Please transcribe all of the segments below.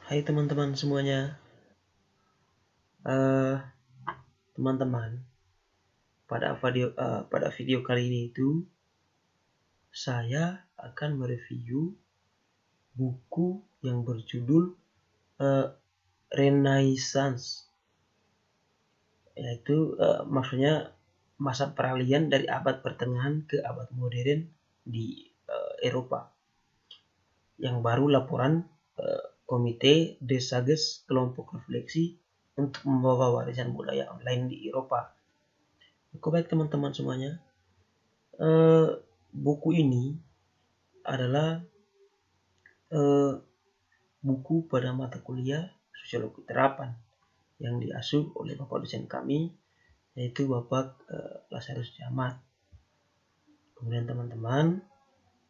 Hai teman-teman semuanya. Eh, Teman-teman, pada video kali ini saya akan mereview buku yang berjudul eh, Renaissance, yaitu maksudnya masa peralihan dari abad pertengahan ke abad modern di Eropa. Yang baru laporan Komite des Sages, kelompok refleksi untuk membawa warisan budaya online di Eropa. Oke, baik teman-teman semuanya. Eh, Buku ini adalah buku pada mata kuliah Sosiologi Terapan yang diasuh oleh Bapak dosen kami, yaitu Bapak Lazarus Camat. Kemudian teman-teman,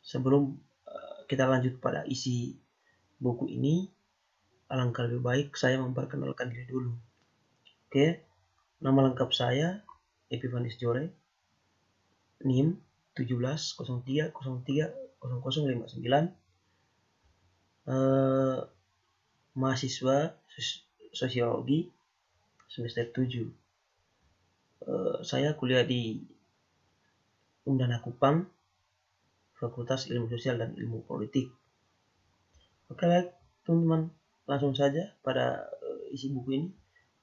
sebelum kita lanjut pada isi buku ini, alangkah lebih baik saya memperkenalkan diri dulu. Oke, nama lengkap saya Epifanis Jore, NIM 1703030059, mahasiswa sosiologi semester 7. Saya kuliah di Undana Kupang, Fakultas Ilmu Sosial dan Ilmu Politik. Oke, baik teman-teman, langsung saja pada isi buku ini.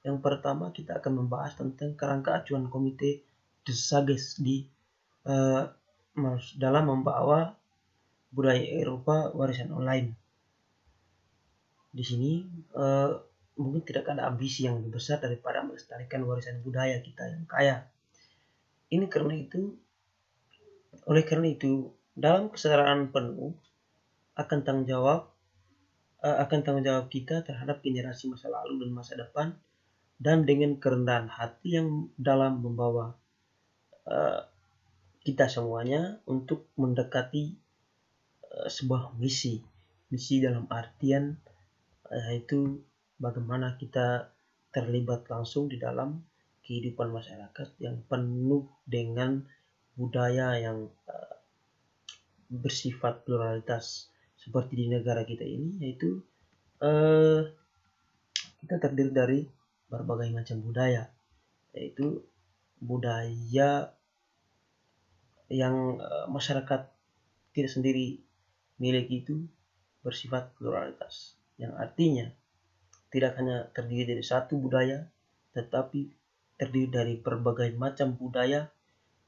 Yang pertama kita akan membahas tentang kerangka acuan Komite des Sages dalam membawa budaya Eropa warisan online. Di sini mungkin tidak ada ambisi yang lebih besar daripada melestarikan warisan budaya kita yang kaya. Oleh karena itu, dalam kesadaran penuh akan tanggung jawab kita terhadap generasi masa lalu dan masa depan, dan dengan kerendahan hati yang dalam membawa kita semuanya untuk mendekati sebuah misi dalam artian yaitu bagaimana kita terlibat langsung di dalam kehidupan masyarakat yang penuh dengan budaya yang bersifat pluralitas seperti di negara kita ini, yaitu kita terdiri dari berbagai macam budaya, yaitu budaya yang masyarakat kita sendiri miliki itu bersifat pluralitas, yang artinya tidak hanya terdiri dari satu budaya, tetapi terdiri dari berbagai macam budaya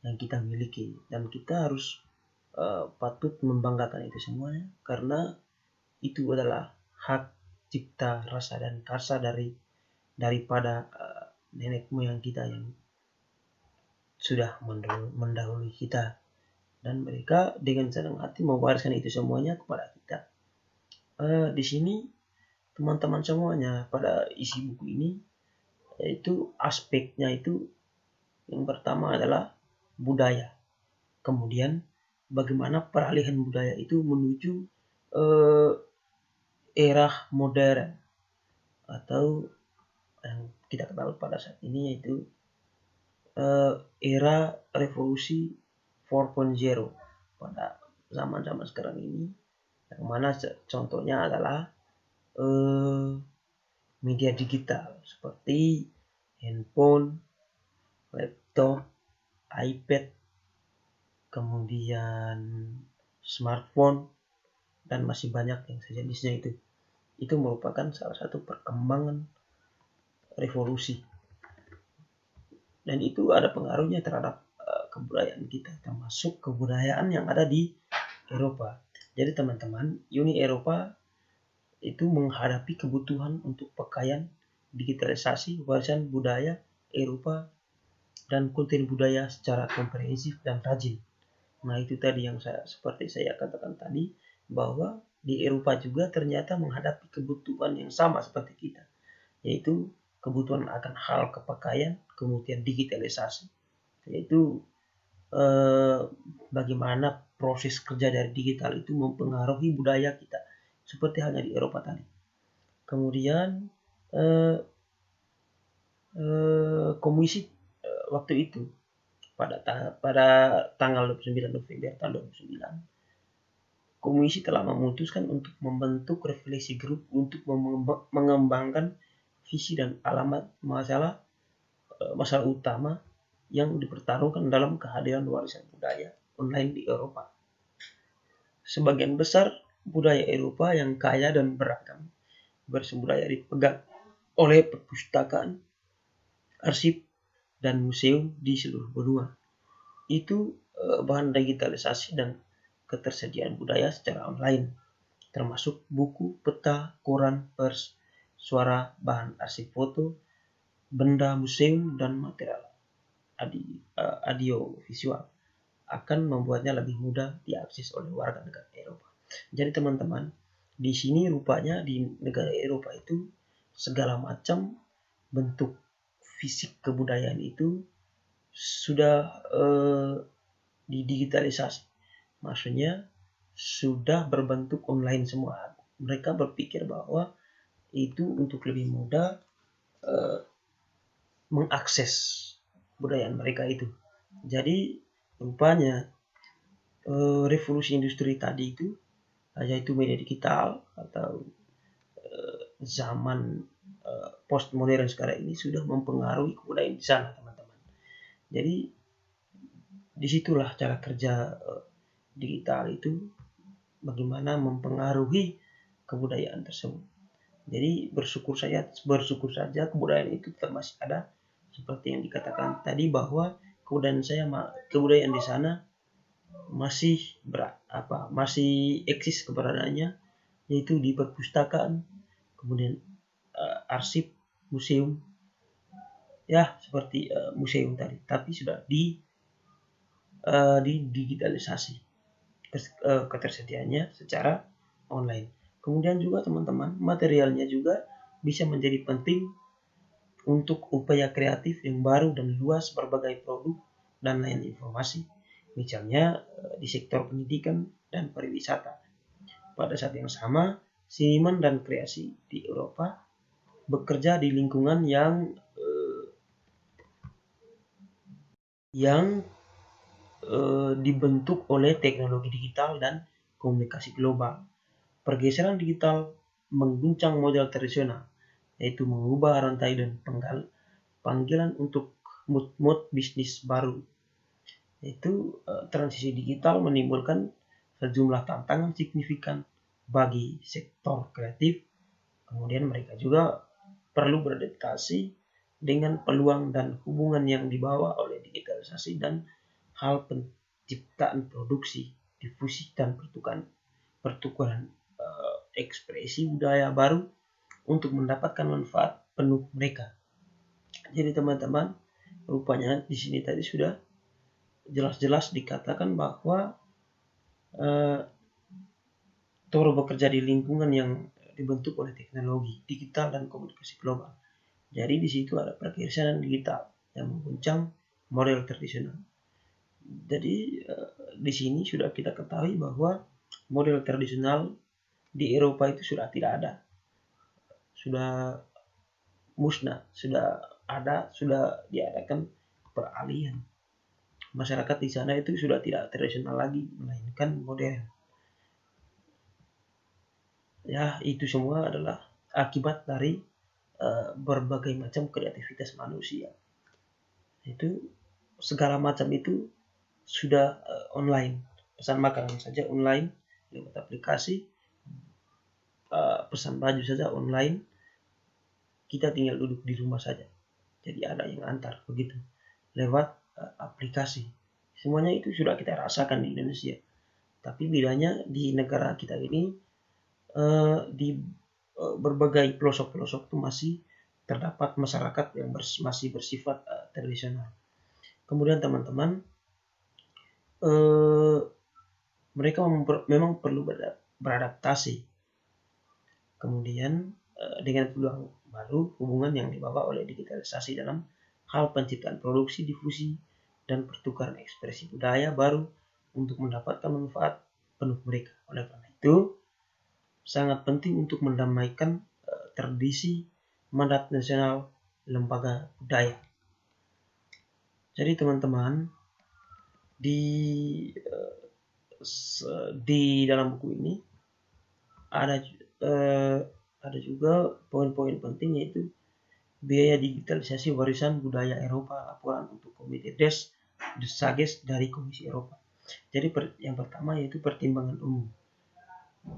yang kita miliki, dan kita harus patut membanggakan itu semuanya, karena itu adalah hak cipta rasa dan karsa daripada nenek moyang kita yang sudah mendahului kita, dan mereka dengan senang hati mewariskan itu semuanya kepada kita. Di sini teman-teman semuanya pada isi buku ini, yaitu aspeknya itu yang pertama adalah budaya, kemudian bagaimana peralihan budaya itu menuju era modern atau yang kita kenal pada saat ini, yaitu era revolusi 4.0 pada zaman-zaman sekarang ini, yang mana contohnya adalah media digital seperti handphone, laptop, iPad, kemudian smartphone, dan masih banyak yang sejenisnya. Itu merupakan salah satu perkembangan revolusi, dan itu ada pengaruhnya terhadap kebudayaan kita, termasuk kebudayaan yang ada di Eropa. Jadi teman-teman, Uni Eropa itu menghadapi kebutuhan untuk pakaian, digitalisasi, warisan budaya Eropa, dan konten budaya secara komprehensif dan rajin. Nah, itu tadi yang seperti saya katakan tadi, bahwa di Eropa juga ternyata menghadapi kebutuhan yang sama seperti kita, yaitu kebutuhan akan hal kepakaian, kemudian digitalisasi, yaitu bagaimana proses kerja dari digital itu mempengaruhi budaya kita, seperti halnya di Eropa tadi. Kemudian komisi waktu itu pada tanggal 29 November tahun 2009 komisi telah memutuskan untuk membentuk refleksi grup untuk mengembangkan visi dan alamat masalah utama yang dipertaruhkan dalam kehadiran warisan budaya online di Eropa. Sebagian besar budaya Eropa yang kaya dan beragam bersumber daya dipegang oleh perpustakaan, arsip, dan museum di seluruh benua. Itu bahan digitalisasi dan ketersediaan budaya secara online, termasuk buku, peta, koran, pers, suara, bahan arsip foto, benda museum, dan material audiovisual akan membuatnya lebih mudah diakses oleh warga negara Eropa. Jadi teman-teman, di sini rupanya di negara Eropa itu segala macam bentuk fisik kebudayaan itu sudah didigitalisasi. Maksudnya sudah berbentuk online semua. Mereka berpikir bahwa itu untuk lebih mudah mengakses budaya mereka itu. Jadi rupanya revolusi industri tadi itu, yaitu media digital atau zaman postmodern sekarang ini sudah mempengaruhi kebudayaan di sana, teman-teman. Jadi disitulah cara kerja digital itu bagaimana mempengaruhi kebudayaan tersebut. Jadi bersyukur saja kebudayaan itu tetap masih ada, seperti yang dikatakan tadi bahwa kebudayaan di sana masih masih eksis keberadaannya, yaitu di perpustakaan, kemudian arsip, museum, ya seperti museum tadi, tapi sudah digitalisasi ketersediaannya secara online. Kemudian juga teman-teman, materialnya juga bisa menjadi penting untuk upaya kreatif yang baru dan luas berbagai produk dan lain informasi, misalnya di sektor pendidikan dan pariwisata. Pada saat yang sama, seniman dan kreasi di Eropa bekerja di lingkungan yang dibentuk oleh teknologi digital dan komunikasi global. Pergeseran digital mengguncang model tradisional, yaitu mengubah rantai dan panggilan untuk mood bisnis baru. Yaitu transisi digital menimbulkan sejumlah tantangan signifikan bagi sektor kreatif. Kemudian mereka juga perlu beradaptasi dengan peluang dan hubungan yang dibawa oleh digitalisasi dan hal penciptaan produksi, difusi, dan pertukaran ekspresi budaya baru untuk mendapatkan manfaat penuh mereka. Jadi teman-teman, rupanya di sini tadi sudah jelas-jelas dikatakan bahwa Toro bekerja di lingkungan yang dibentuk oleh teknologi digital dan komunikasi global. Jadi di situ ada pergeseran digital yang mengguncang model tradisional. Jadi di sini sudah kita ketahui bahwa model tradisional di Eropa itu sudah tidak ada, sudah musnah, sudah diadakan peralihan. Masyarakat di sana itu sudah tidak tradisional lagi, melainkan modern. Ya, itu semua adalah akibat dari berbagai macam kreativitas manusia. Itu segala macam itu sudah online. Pesan makanan saja online lewat aplikasi, pesan baju saja online. Kita tinggal duduk di rumah saja. Jadi ada yang antar begitu lewat aplikasi. Semuanya itu sudah kita rasakan di Indonesia. Tapi bedanya di negara kita ini di berbagai pelosok-pelosok itu masih terdapat masyarakat yang masih bersifat tradisional. Kemudian teman-teman, mereka memang perlu beradaptasi. Kemudian dengan peluang baru, hubungan yang dibawa oleh digitalisasi dalam hal penciptaan produksi, difusi, dan pertukaran ekspresi budaya baru untuk mendapatkan manfaat penuh mereka. Oleh karena itu, sangat penting untuk mendamaikan tradisi mandat nasional lembaga budaya. Jadi teman-teman, di di dalam buku ini ada juga poin-poin penting, yaitu biaya digitalisasi warisan budaya Eropa, laporan untuk Komite des Sages dari Komisi Eropa. Jadi yang pertama yaitu pertimbangan umum.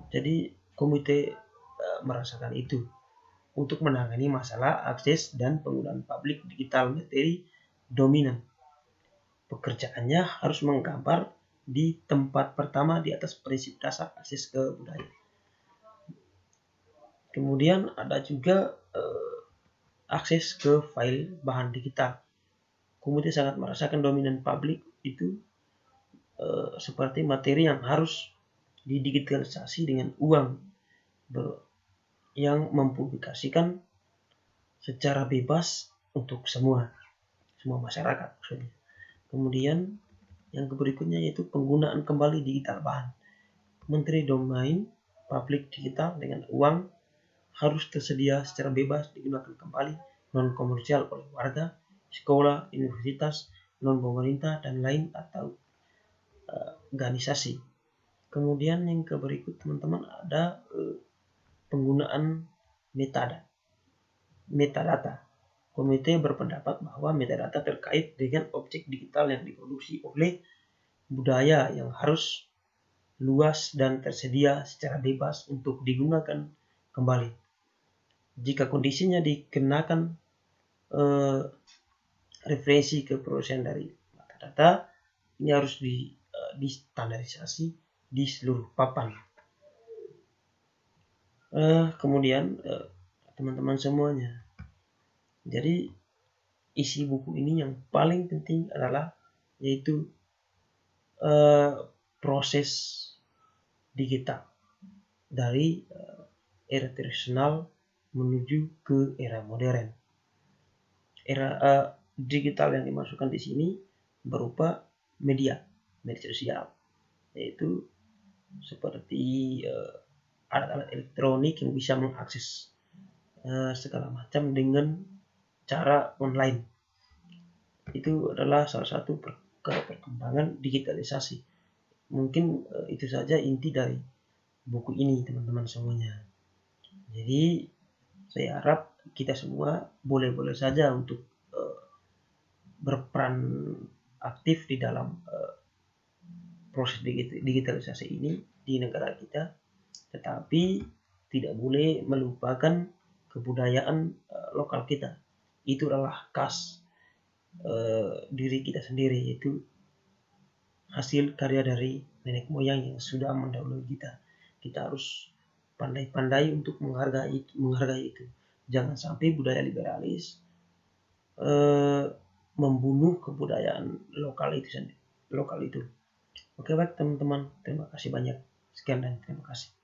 Jadi komite merasakan itu untuk menangani masalah akses dan penggunaan publik digital materi dominan. Pekerjaannya harus menggambar di tempat pertama di atas prinsip dasar akses ke budaya. Kemudian ada juga akses ke file bahan digital. Komite sangat merasakan dominan publik itu seperti materi yang harus didigitalisasi dengan uang yang mempublikasikan secara bebas untuk semua masyarakat maksudnya. Kemudian yang berikutnya yaitu penggunaan kembali digital bahan. Menteri Domain Publik Digital dengan uang harus tersedia secara bebas digunakan kembali non komersial oleh warga, sekolah, universitas, non pemerintah dan lain atau organisasi. Kemudian yang berikut teman-teman ada penggunaan metadata. Komite berpendapat bahwa metadata terkait dengan objek digital yang diproduksi oleh budaya yang harus luas dan tersedia secara bebas untuk digunakan kembali. Jika kondisinya dikenakan referensi ke proses dari metadata, ini harus distandarisasi di seluruh papan. Kemudian teman-teman semuanya, jadi isi buku ini yang paling penting adalah yaitu proses digital dari era tradisional menuju ke era modern. Era digital yang dimasukkan di sini berupa media sosial, yaitu seperti alat-alat elektronik yang bisa mengakses segala macam dengan cara online. Itu adalah salah satu perkembangan digitalisasi. Mungkin itu saja inti dari buku ini teman-teman semuanya. Jadi saya harap kita semua boleh-boleh saja untuk berperan aktif di dalam proses digitalisasi ini di negara kita, tetapi tidak boleh melupakan kebudayaan lokal kita. Itu adalah khas diri kita sendiri, yaitu hasil karya dari nenek moyang yang sudah mendahului kita. Kita harus pandai-pandai untuk menghargai itu. Jangan sampai budaya liberalis membunuh kebudayaan lokal itu. Oke baik teman-teman, terima kasih banyak. Sekian dan terima kasih.